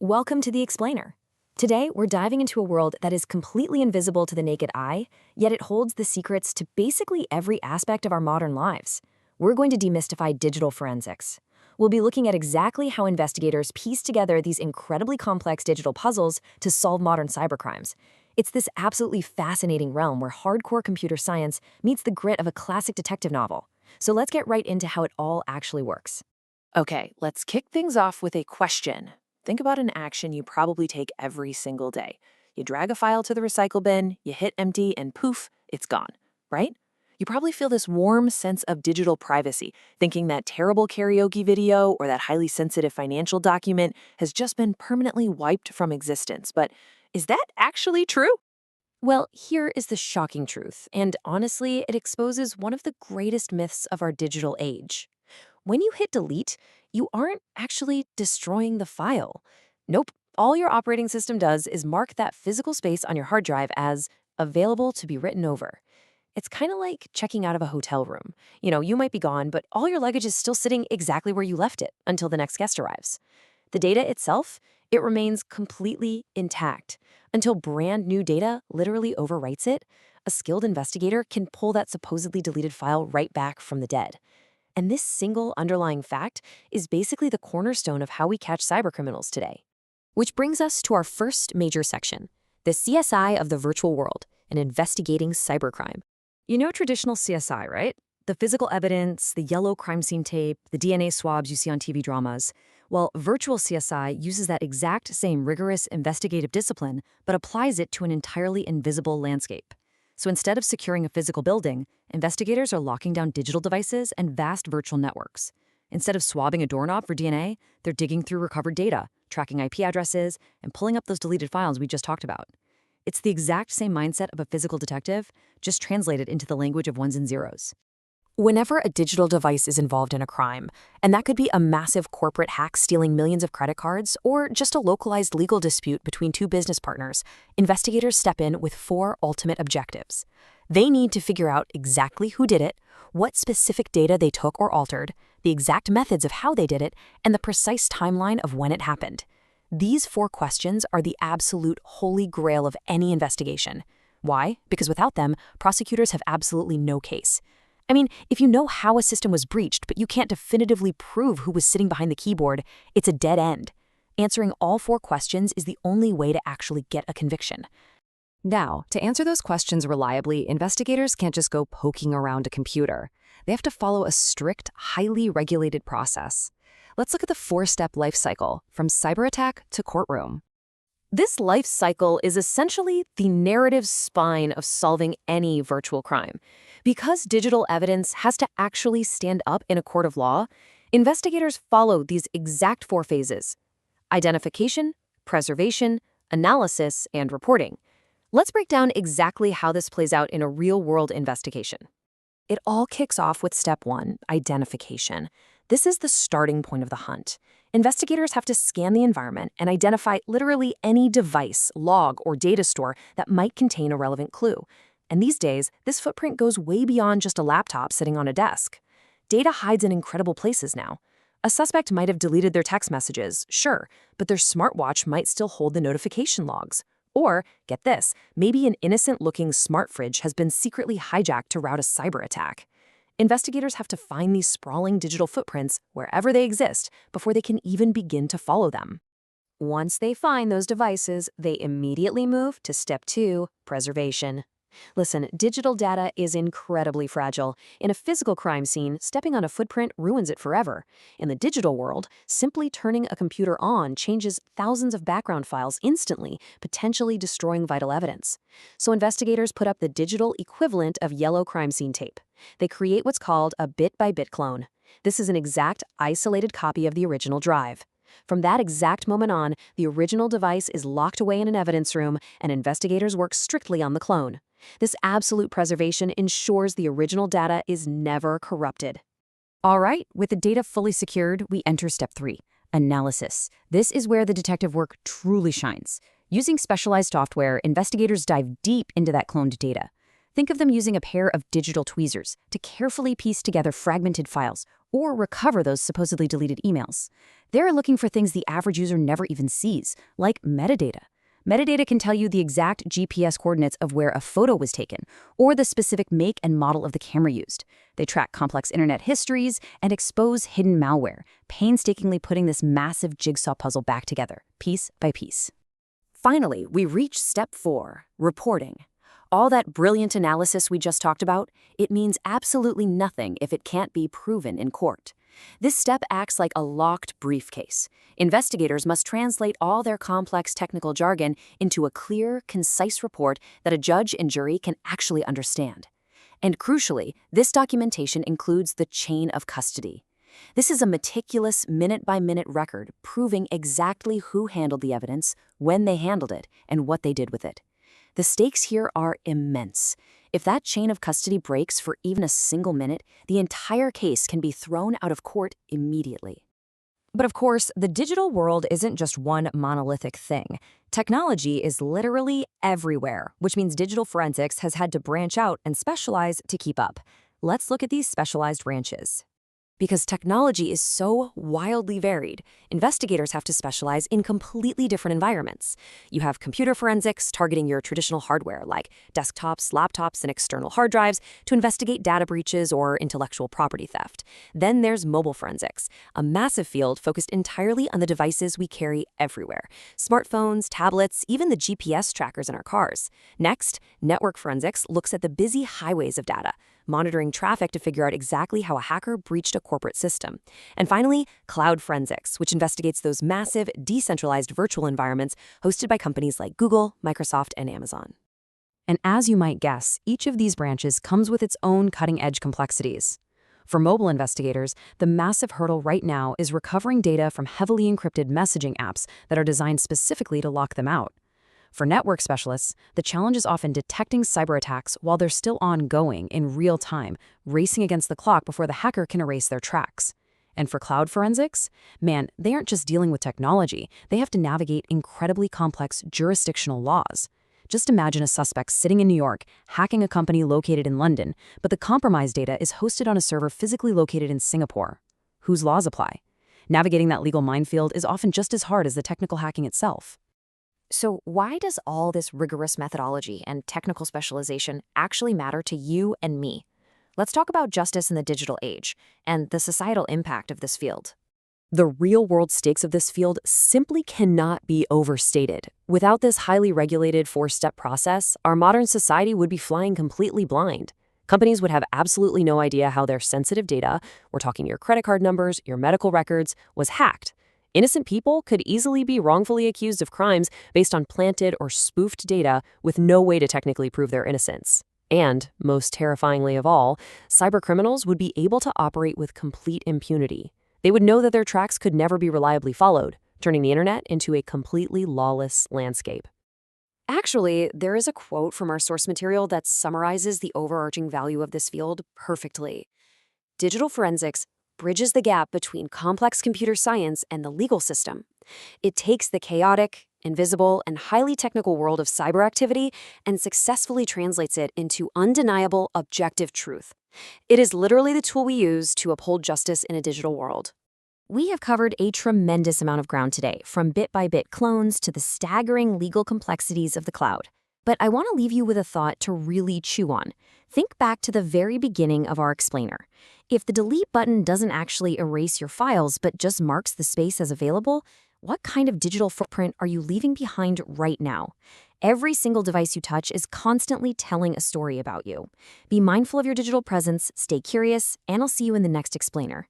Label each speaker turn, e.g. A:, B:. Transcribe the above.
A: Welcome to The Explainer. Today, we're diving into a world that is completely invisible to the naked eye, yet it holds the secrets to basically every aspect of our modern lives. We're going to demystify digital forensics. We'll be looking at exactly how investigators piece together these incredibly complex digital puzzles to solve modern cybercrimes. It's this absolutely fascinating realm where hardcore computer science meets the grit of a classic detective novel. So let's get right into how it all actually works.
B: Okay, let's kick things off with a question. Think about an action you probably take every single day. You drag a file to the recycle bin, you hit empty, and poof, it's gone, right? You probably feel this warm sense of digital privacy, thinking that terrible karaoke video or that highly sensitive financial document has just been permanently wiped from existence. But is that actually true?
A: Well, here is the shocking truth, and honestly, it exposes one of the greatest myths of our digital age. When you hit delete, you aren't actually destroying the file. Nope, all your operating system does is mark that physical space on your hard drive as available to be written over. It's kind of like checking out of a hotel room. You might be gone, but all your luggage is still sitting exactly where you left it until the next guest arrives. The data itself, it remains completely intact. Until brand new data literally overwrites it, a skilled investigator can pull that supposedly deleted file right back from the dead. And this single underlying fact is basically the cornerstone of how we catch cybercriminals today. Which brings us to our first major section, the CSI of the virtual world, and investigating cybercrime. You know traditional CSI, right? The physical evidence, the yellow crime scene tape, the DNA swabs you see on TV dramas. Well, virtual CSI uses that exact same rigorous investigative discipline, but applies it to an entirely invisible landscape. So instead of securing a physical building, investigators are locking down digital devices and vast virtual networks. Instead of swabbing a doorknob for DNA, they're digging through recovered data, tracking IP addresses, and pulling up those deleted files we just talked about. It's the exact same mindset of a physical detective, just translated into the language of ones and zeros. Whenever a digital device is involved in a crime, and that could be a massive corporate hack stealing millions of credit cards or just a localized legal dispute between two business partners, investigators step in with four ultimate objectives. They need to figure out exactly who did it, what specific data they took or altered, the exact methods of how they did it, and the precise timeline of when it happened. These four questions are the absolute holy grail of any investigation. Why? Because without them, prosecutors have absolutely no case. I mean, if you know how a system was breached, but you can't definitively prove who was sitting behind the keyboard, it's a dead end. Answering all four questions is the only way to actually get a conviction. Now, to answer those questions reliably, investigators can't just go poking around a computer. They have to follow a strict, highly regulated process. Let's look at the four-step life cycle, from cyber attack to courtroom. This life cycle is essentially the narrative spine of solving any virtual crime. Because digital evidence has to actually stand up in a court of law, investigators follow these exact four phases: identification, preservation, analysis, and reporting. Let's break down exactly how this plays out in a real-world investigation. It all kicks off with step one, identification. This is the starting point of the hunt. Investigators have to scan the environment and identify literally any device, log, or data store that might contain a relevant clue. And these days, this footprint goes way beyond just a laptop sitting on a desk. Data hides in incredible places now. A suspect might have deleted their text messages, sure, but their smartwatch might still hold the notification logs. Or, get this, maybe an innocent-looking smart fridge has been secretly hijacked to route a cyber attack. Investigators have to find these sprawling digital footprints wherever they exist before they can even begin to follow them. Once they find those devices, they immediately move to step two, preservation. Listen, digital data is incredibly fragile. In a physical crime scene, stepping on a footprint ruins it forever. In the digital world, simply turning a computer on changes thousands of background files instantly, potentially destroying vital evidence. So investigators put up the digital equivalent of yellow crime scene tape. They create what's called a bit-by-bit clone. This is an exact, isolated copy of the original drive. From that exact moment on, the original device is locked away in an evidence room, and investigators work strictly on the clone. This absolute preservation ensures the original data is never corrupted. All right, with the data fully secured, we enter step three, analysis. This is where the detective work truly shines. Using specialized software, investigators dive deep into that cloned data. Think of them using a pair of digital tweezers to carefully piece together fragmented files or recover those supposedly deleted emails. They're looking for things the average user never even sees, like metadata. Metadata can tell you the exact GPS coordinates of where a photo was taken, or the specific make and model of the camera used. They track complex internet histories and expose hidden malware, painstakingly putting this massive jigsaw puzzle back together, piece by piece. Finally, we reach step 4, reporting. All that brilliant analysis we just talked about, it means absolutely nothing if it can't be proven in court. This step acts like a locked briefcase. Investigators must translate all their complex technical jargon into a clear, concise report that a judge and jury can actually understand. And crucially, this documentation includes the chain of custody. This is a meticulous, minute-by-minute record proving exactly who handled the evidence, when they handled it, and what they did with it. The stakes here are immense. If that chain of custody breaks for even a single minute, the entire case can be thrown out of court immediately. But of course, the digital world isn't just one monolithic thing. Technology is literally everywhere, which means digital forensics has had to branch out and specialize to keep up. Let's look at these specialized branches. Because technology is so wildly varied, investigators have to specialize in completely different environments. You have computer forensics targeting your traditional hardware like desktops, laptops, and external hard drives to investigate data breaches or intellectual property theft. Then there's mobile forensics, a massive field focused entirely on the devices we carry everywhere. Smartphones, tablets, even the GPS trackers in our cars. Next, network forensics looks at the busy highways of data, monitoring traffic to figure out exactly how a hacker breached a corporate system. And finally, cloud forensics, which investigates those massive, decentralized virtual environments hosted by companies like Google, Microsoft, and Amazon. And as you might guess, each of these branches comes with its own cutting-edge complexities. For mobile investigators, the massive hurdle right now is recovering data from heavily encrypted messaging apps that are designed specifically to lock them out. For network specialists, the challenge is often detecting cyber attacks while they're still ongoing in real time, racing against the clock before the hacker can erase their tracks. And for cloud forensics, man, they aren't just dealing with technology, they have to navigate incredibly complex jurisdictional laws. Just imagine a suspect sitting in New York, hacking a company located in London, but the compromised data is hosted on a server physically located in Singapore. Whose laws apply? Navigating that legal minefield is often just as hard as the technical hacking itself. So why does all this rigorous methodology and technical specialization actually matter to you and me? Let's talk about justice in the digital age and the societal impact of this field. The real-world stakes of this field simply cannot be overstated. Without this highly regulated four-step process, our modern society would be flying completely blind. Companies would have absolutely no idea how their sensitive data, we're talking your credit card numbers, your medical records, was hacked. Innocent people could easily be wrongfully accused of crimes based on planted or spoofed data with no way to technically prove their innocence. And, most terrifyingly of all, cybercriminals would be able to operate with complete impunity. They would know that their tracks could never be reliably followed, turning the internet into a completely lawless landscape. Actually, there is a quote from our source material that summarizes the overarching value of this field perfectly. Digital forensics bridges the gap between complex computer science and the legal system. It takes the chaotic, invisible, and highly technical world of cyber activity and successfully translates it into undeniable, objective truth. It is literally the tool we use to uphold justice in a digital world. We have covered a tremendous amount of ground today, from bit-by-bit clones to the staggering legal complexities of the cloud. But I want to leave you with a thought to really chew on. Think back to the very beginning of our explainer. If the delete button doesn't actually erase your files but just marks the space as available, what kind of digital footprint are you leaving behind right now? Every single device you touch is constantly telling a story about you. Be mindful of your digital presence, stay curious, and I'll see you in the next explainer.